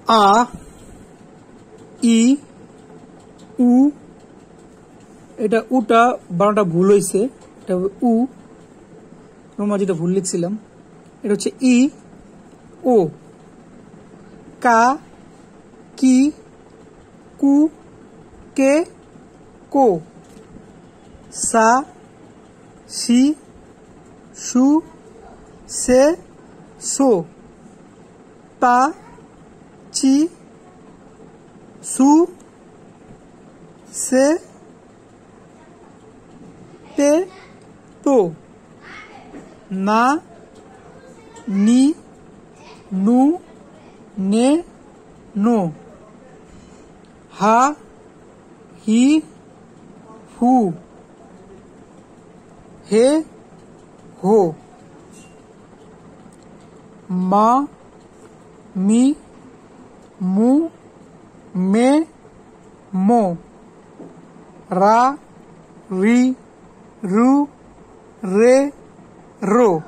আ ই উ, এটা উটা বানানটা ভুল হয়েছে, এটা উ, আমরা যেটা ভুল লিখছিলাম। এটা হচ্ছে ই ও। কা কি কু কে কো। সা সি সু সে সো। পা চি সু সে পে তো। না নি নু নে নো। হা হি হু হে হো। মা মি মু মে মো। রা রি রু রে রো।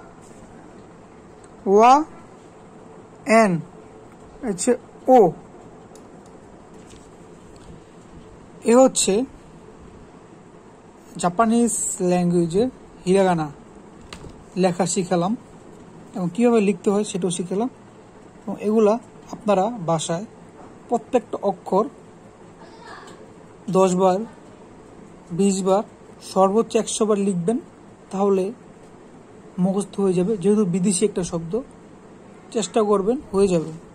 ওয়া এন হচ্ছে ও। এ হচ্ছে জাপানিজ ল্যাঙ্গুয়েজের হিরাগানা লেখা শিখালাম এবং কীভাবে লিখতে হয় সেটাও শিখালাম। এবং এগুলা আপনারা বাসায় প্রত্যেকটা অক্ষর 10 বার 20 বার সর্বোচ্চ 100 বার লিখবেন, তাহলে মুখস্থ হয়ে যাবে। যেহেতু বিদেশি একটা শব্দ, চেষ্টা করবেন, হয়ে যাবে।